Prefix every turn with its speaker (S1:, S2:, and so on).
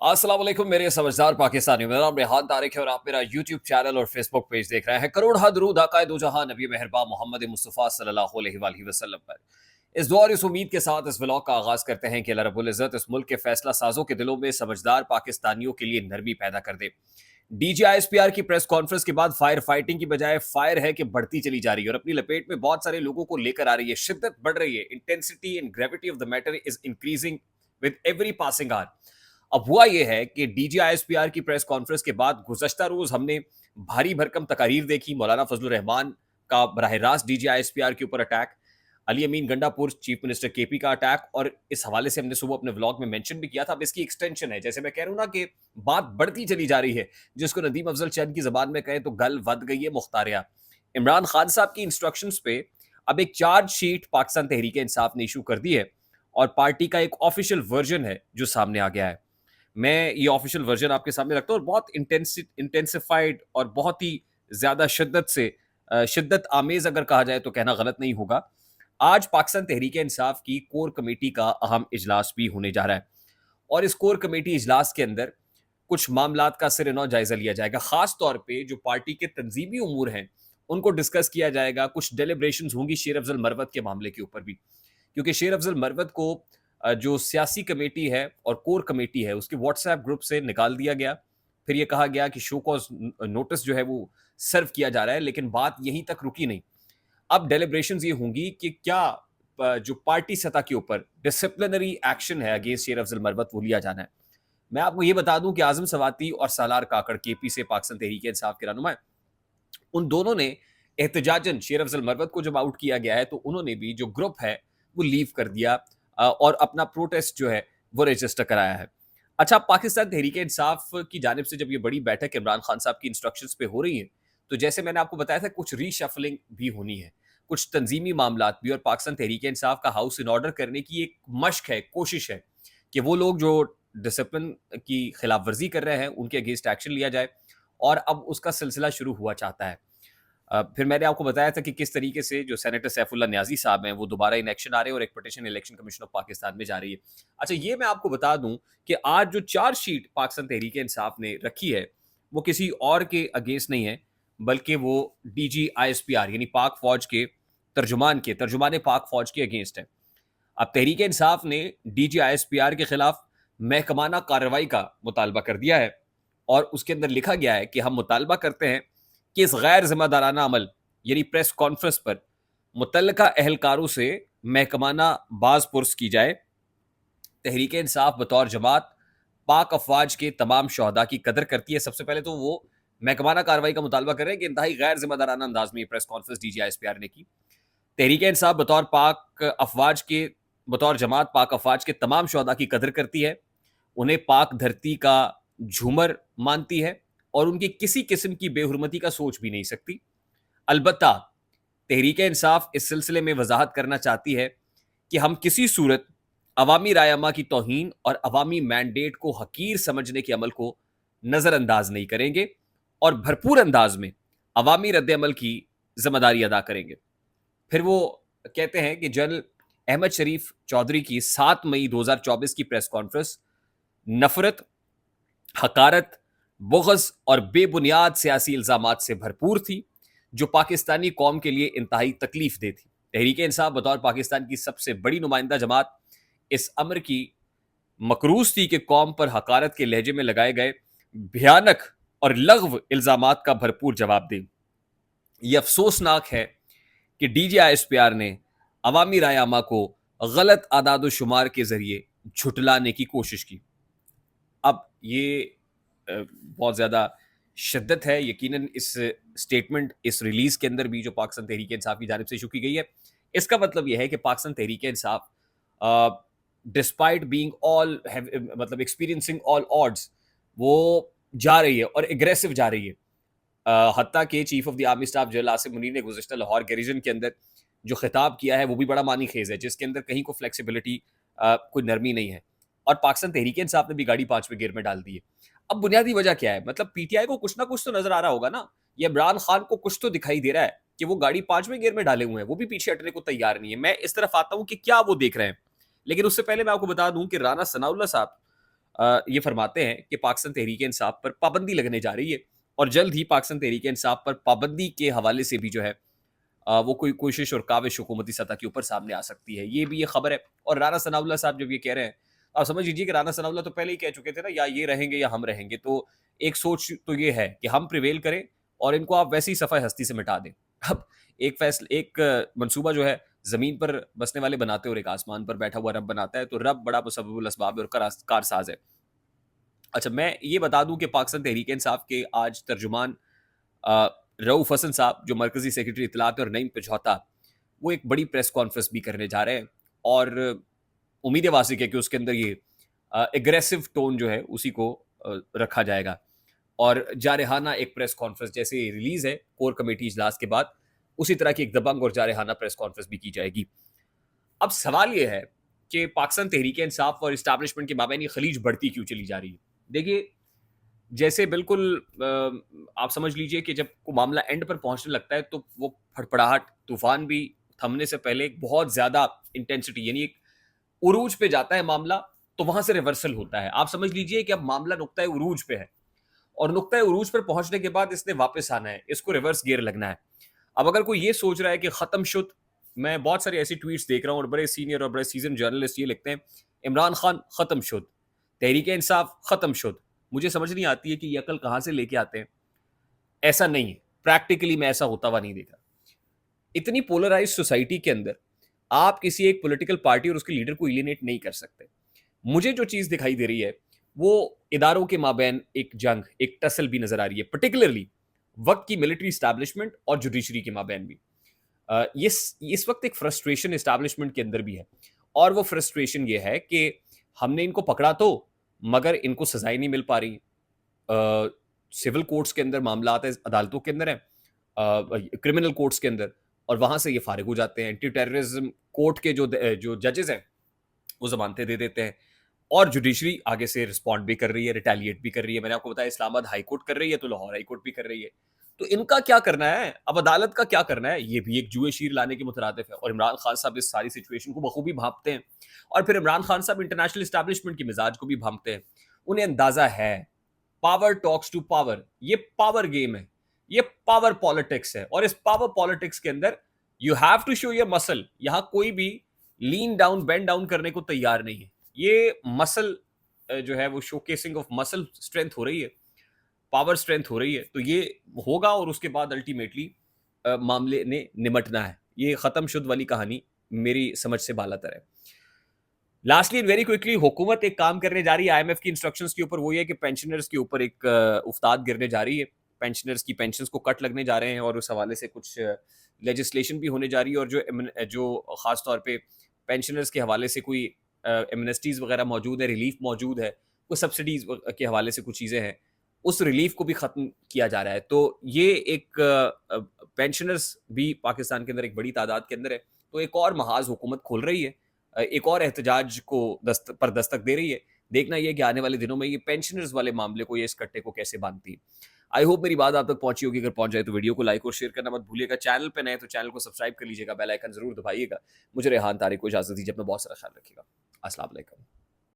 S1: अस्सलाम वालेकुम मेरे समझदार पाकिस्तानियों। मेरा नाम रेहान तारिक है और आप मेरा यूट्यूब चैनल और फेसबुक पेज देख रहे हैं। करोड़ हा दरूद आकाए दो जहां नबी मेहरबान मोहम्मद मुस्तफ़ा सल्लल्लाहु अलैहि वसल्लम पर। इस दुआ और इस उम्मीद के साथ इस व्लॉग का आगाज करते हैं कि अल्लाह रब्बुल इज़्ज़त इस मुल्क के फैसला साजों के दिलों में समझदार पाकिस्तानियों के लिए नरमी पैदा कर दे। डीजीआईएसपीआर की प्रेस कॉन्फ्रेंस के बाद फायर फाइटिंग की बजाय फायर है कि बढ़ती चली जा रही है और अपनी लपेट में बहुत सारे लोगों को लेकर आ रही है। शिद्दत बढ़ रही है। Intensity and gravity of the matter is increasing with every passing hour. अब हुआ यह है कि डीजीआईएसपीआर की प्रेस कॉन्फ्रेंस के बाद गुज़श्ता रोज हमने भारी भरकम तकारीर देखी। मौलाना फजलुर रहमान का बराह रास्त डीजीआईएसपीआर के ऊपर अटैक, अली अमीन गंडापुर चीफ मिनिस्टर केपी का अटैक, और इस हवाले से हमने सुबह अपने व्लॉग में मेंशन भी किया था। अब इसकी एक्सटेंशन है, जैसे मैं कह रहा हूं ना कि बात बढ़ती चली जा रही है, जिसको नदीम अफजल चंद की जबान में कहें तो गल वध गई है मुख्तारिया। इमरान खान साहब की इंस्ट्रक्शंस पे अब एक चार्जशीट पाकिस्तान तहरीक इंसाफ ने इशू कर दी है और पार्टी का एक ऑफिशियल वर्जन है जो सामने आ गया है। मैं ये ऑफिशियल वर्जन आपके सामने रखता हूँ और बहुत इंटेंसिफाइड और बहुत ही ज़्यादा शिद्दत से शिद्दत आमेज अगर कहा जाए तो कहना गलत नहीं होगा। आज पाकिस्तान तहरीक इंसाफ की कोर कमेटी का अहम इजलास भी होने जा रहा है और इस कोर कमेटी इजलास के अंदर कुछ मामलात का सिर-ए-नौ जायजा लिया जाएगा। खास तौर पे जो पार्टी के तंजीमी उमूर हैं उनको डिस्कस किया जाएगा। कुछ डेलिब्रेशंस होंगी शेर अफजल मरवत के मामले के ऊपर भी, क्योंकि शेर अफजल मरवत को जो सियासी कमेटी है और कोर कमेटी है उसके व्हाट्सएप ग्रुप से निकाल दिया गया। फिर ये कहा गया कि शो कॉज नोटिस जो है वो सर्व किया जा रहा है, लेकिन बात यहीं तक रुकी नहीं। अब डेलिब्रेशंस ये होंगी कि क्या जो पार्टी सतह के ऊपर डिसिप्लिनरी एक्शन है अगेंस्ट शेर अफजल मरवत वो लिया जाना है। मैं आपको ये बता दूं कि आजम सवाती और सालार काकड़ केपी से पाकिस्तान तहरीक इंसाफ के रहनुमा, उन दोनों ने एहतजाजन शेर अफजल मरवत को जब आउट किया गया है तो उन्होंने भी जो ग्रुप है वो लीव कर दिया और अपना प्रोटेस्ट जो है वो रजिस्टर कराया है। अच्छा, पाकिस्तान तहरीक इंसाफ की जानिब से जब ये बड़ी बैठक इमरान खान साहब की इंस्ट्रक्शंस पे हो रही है तो जैसे मैंने आपको बताया था कुछ रीशफलिंग भी होनी है, कुछ तंजीमी मामलात भी, और पाकिस्तान तहरीक इंसाफ का हाउस इन ऑर्डर करने की एक मशक है, कोशिश है कि वो लोग जो डिसिप्लिन की खिलाफ वर्जी कर रहे हैं उनके अगेंस्ट एक्शन लिया जाए, और अब उसका सिलसिला शुरू हुआ चाहता है। फिर मैंने आपको बताया था कि किस तरीके से जो सेनेटर सैफुल्लाह न्याजी साहब हैं वो दोबारा इन एक्शन आ रहे हैं और एक petition election commission of Pakistan में जा रही है। अच्छा, ये मैं आपको बता दूं कि आज जो चार्जशीट पाकिस्तान तहरीक इंसाफ ने रखी है वो किसी और के अगेंस्ट नहीं है, बल्कि वो डीजीआईएसपीआर यानी पाक फौज के तर्जुमान पाक फौज के अगेंस्ट है। अब तहरीक इंसाफ ने डीजीआईएसपीआर के खिलाफ महकमाना कार्रवाई का मुतालबा कर दिया है और उसके अंदर लिखा गया है कि हम मुतालबा करते हैं कि इस गैर जिम्मेदाराना अमल यानी प्रेस कॉन्फ्रेंस पर मुतल्लका अहलकारों से महकमाना बाज पुरस की जाए। तहरीक इंसाफ बतौर जमात पाक अफवाज के तमाम शहदा की कदर करती है। सबसे पहले तो वो महकमाना कार्रवाई का मुतालबा कर रहे हैं कि इंतहाई गैर जिम्मेदाराना अंदाज में प्रेस कॉन्फ्रेंस डीजीआईएसपीआर ने की। तहरीक इंसाफ बतौर जमात पाक अफवाज के तमाम शहदा की कदर करती है, उन्हें पाक धरती का झूमर मानती है और उनकी किसी किस्म की बेहुरमती का सोच भी नहीं सकती। अलबत्ता तहरीक इंसाफ इस सिलसिले में वजाहत करना चाहती है कि हम किसी सूरत अवामी रायमा की तौहीन और अवामी मैंडेट को हकीर समझने के अमल को नज़रअंदाज नहीं करेंगे और भरपूर अंदाज में अवामी रद्द-ए-अमल की जिम्मेदारी अदा करेंगे। फिर वो कहते हैं कि जनरल अहमद शरीफ चौधरी की 7 मई 2024 की प्रेस कॉन्फ्रेंस नफरत, हकारत, बुग़्ज़ और बेबुनियाद सियासी इल्ज़ामात से भरपूर थी जो पाकिस्तानी कौम के लिए इंतहाई तकलीफ दे थी। तहरीक इंसाफ बतौर पाकिस्तान की सबसे बड़ी नुमाइंदा जमात इस अमर की मकरूज थी कि कौम पर हकारत के लहजे में लगाए गए भयानक और लग़्व इल्ज़ामात का भरपूर जवाब दें। यह अफसोसनाक है कि डीजीआईएसपीआर ने अवामी रायमा को गलत आदाद शुमार के जरिए झुटलाने की कोशिश की। अब ये बहुत ज़्यादा शिद्दत है। यकीनन इस स्टेटमेंट, इस रिलीज के अंदर भी जो पाकिस्तान तहरीक इंसाफ की जानिब से इशू की गई है, इसका मतलब यह है कि Pakistan Tehreek Insaf despite being all मतलब एक्सपीरियंसिंग ऑल ऑड्स वो जा रही है और एग्रेसिव जा रही है। हत्ता के chief of the army staff general Asim Munir ने गुज़श्ता लाहौर गैरिजन के अंदर जो खिताब किया है वो भी बड़ा मानी खेज है, जिसके अंदर कहीं को फ्लेक्सिबिलिटी, कोई नरमी नहीं है, और पाकिस्तान तहरीक इंसाफ ने भी गाड़ी 5वें गियर में डाल दी है। अब बुनियादी वजह क्या है? मतलब पीटीआई को कुछ ना कुछ तो नजर आ रहा होगा ना, ये इमरान खान को कुछ तो दिखाई दे रहा है कि वो गाड़ी 5वें गियर में डाले हुए हैं, वो भी पीछे हटने को तैयार नहीं है। मैं इस तरफ आता हूं कि क्या वो देख रहे हैं, लेकिन उससे पहले मैं आपको बता दूं कि राना सनाउल्लाह साहब یہ فرماتے ہیں کہ پاکستان تحریک انصاف پر پابندی لگنے جا رہی ہے اور جلد ہی پاکستان تحریک انصاف پر پابندی کے حوالے سے بھی جو ہے وہ کوئی کوشش اور کاوش حکومتی سطح کے اوپر سامنے آ سکتی ہے. یہ بھی یہ خبر ہے. اور رانا ثناء اللہ صاحب جب یہ کہہ رہے ہیں آپ سمجھ لیجیے کہ رانا ثناء اللہ تو پہلے ہی کہہ چکے تھے نا, یا یہ رہیں گے یا ہم رہیں گے. تو ایک سوچ تو یہ ہے کہ ہم پریویل کریں اور ان کو آپ ویسی صفحہ ہستی سے مٹا دیں. اب ایک منصوبہ جو ہے زمین پر بسنے والے بناتے اور ایک آسمان پر بیٹھا ہوا رب بناتا ہے, تو رب بڑا مسبب الاسباب اور کارساز ہے. اچھا, میں یہ بتا دوں کہ پاکستان تحریک انصاف کے آج ترجمان رؤف حسن صاحب جو مرکزی سیکرٹری اطلاعات اور نعیم پجھوتا, وہ ایک بڑی پریس کانفرنس بھی کرنے جا رہے ہیں اور امید واسق ہے کہ اس کے اندر یہ اگریسو ٹون جو ہے اسی کو رکھا جائے گا. اور جارحانہ ایک پریس کانفرنس جیسے ریلیز ہے کور کمیٹی اجلاس کے بعد, اسی طرح کی ایک دبنگ اور جارحانہ پریس کانفرنس بھی کی جائے گی. اب سوال یہ ہے کہ پاکستان تحریک انصاف اور اسٹیبلشمنٹ کے مابین یہ خلیج بڑھتی کیوں چلی جا رہی ہے. دیکھیے, جیسے بالکل آپ سمجھ لیجئے کہ جب کوئی معاملہ اینڈ پر پہنچنے لگتا ہے تو وہ پھڑپڑاہٹ طوفان بھی تھمنے سے پہلے ایک بہت زیادہ انٹینسٹی, یعنی ایک عروج پہ جاتا ہے معاملہ, تو وہاں سے ریورسل ہوتا ہے. آپ سمجھ لیجئے کہ اب معاملہ نقطۂ عروج پہ ہے اور نقطۂ عروج پر پہنچنے کے بعد اس نے واپس آنا ہے, اس کو ریورس گیئر لگنا ہے. اب اگر کوئی یہ سوچ رہا ہے کہ ختم شد, میں بہت ساری ایسی ٹویٹس دیکھ رہا ہوں اور بڑے سینئر اور بڑے سیزن جرنلسٹ یہ لکھتے ہیں عمران خان ختم شد, تحریک انصاف ختم شد. مجھے سمجھ نہیں آتی ہے کہ یہ عقل کہاں سے لے کے آتے ہیں. ایسا نہیں ہے, پریکٹیکلی میں ایسا ہوتا ہوا نہیں دیکھا. اتنی پولرائز سوسائٹی کے اندر آپ کسی ایک پولیٹیکل پارٹی اور اس کے لیڈر کو ایلینیٹ نہیں کر سکتے. مجھے جو چیز دکھائی دے رہی ہے وہ اداروں کے مابین ایک جنگ, ایک ٹسل بھی نظر آ رہی ہے, پرٹیکولرلی وقت کی ملٹری اسٹیبلشمنٹ اور جوڈیشری کے مابین بھی. اس وقت ایک فرسٹریشن اسٹیبلشمنٹ کے اندر بھی ہے, اور وہ فرسٹریشن یہ ہے کہ ہم نے ان کو پکڑا تو مگر ان کو سزائیں نہیں مل پا رہی. سول کورٹس کے اندر معاملات عدالتوں کے اندر ہیں, کرمنل کورٹس کے اندر, اور وہاں سے یہ فارغ ہو جاتے ہیں. اینٹی ٹیررزم کورٹ کے جو ججز ہیں وہ ضمانتیں دے دیتے ہیں, اور جوڈیشری آگے سے رسپونڈ بھی کر رہی ہے, ریٹیلیٹ بھی کر رہی ہے. میں نے آپ کو بتایا اسلام آباد ہائی کورٹ کر رہی ہے تو لاہور ہائی کورٹ بھی کر رہی ہے. تو ان کا کیا کرنا ہے, اب عدالت کا کیا کرنا ہے, یہ بھی ایک جوئے شیر لانے کے مترادف ہے. اور عمران خان صاحب اس ساری سچویشن کو بخوبی بھانپتے ہیں, اور پھر عمران خان صاحب انٹرنیشنل اسٹیبلشمنٹ کی مزاج کو بھی بھانپتے ہیں. انہیں اندازہ ہے پاور ٹاکس ٹو پاور, یہ پاور گیم ہے, یہ پاور پالیٹکس ہے, اور اس پاور پالیٹکس کے اندر you have to show your muscle. یہاں کوئی بھی لین ڈاؤن بینڈ ڈاؤن کرنے کو تیار نہیں ہے. یہ مسل جو ہے وہ شو کیسنگ آف مسل اسٹرینتھ ہو رہی ہے, پاور اسٹرینتھ ہو رہی ہے. تو یہ ہوگا اور اس کے بعد الٹیمیٹلی معاملے نے نمٹنا ہے. یہ ختم شد والی کہانی میری سمجھ سے بالا تر ہے. لاسٹلی ویری کوئکلی, حکومت ایک کام کرنے جا رہی ہے IMF کی انسٹرکشنز کے اوپر, وہ یہ کہ پینشنرز کے اوپر ایک افتاد گرنے جا رہی ہے. پینشنرز کی پینشنز کو کٹ لگنے جا رہے ہیں, اور اس حوالے سے کچھ لیجسلیشن بھی ہونے جا رہی ہے. اور جو خاص طور پہ پینشنرز کے حوالے سے کوئی ایمنسٹیز وغیرہ موجود ہے, ریلیف موجود ہے, کوئی سبسڈیز کے حوالے سے کچھ چیزیں ہیں, اس ریلیف کو بھی ختم کیا جا رہا ہے. تو یہ ایک پینشنرز بھی پاکستان کے اندر ایک بڑی تعداد کے اندر ہے, تو ایک اور محاذ حکومت کھول رہی ہے, ایک اور احتجاج کو پر دستک دے رہی ہے. دیکھنا یہ کہ آنے والے دنوں میں یہ پینشنرز والے معاملے کو, یہ اس کٹے کو کیسے باندھتی ہے. آئی ہوپ میری بات آپ تک پہنچی ہوگی. اگر پہنچ جائے تو ویڈیو کو لائک اور شیئر کرنا مت بھولیے گا. چینل پہ نئے تو چینل کو سبسکرائب کر لیجیے گا, بیل آئیکن ضرور دبائیے گا. مجھے ریحان طارق کو اجازت دیجیے, اپنا بہت سارا خیال رکھیے گا. السلام علیکم.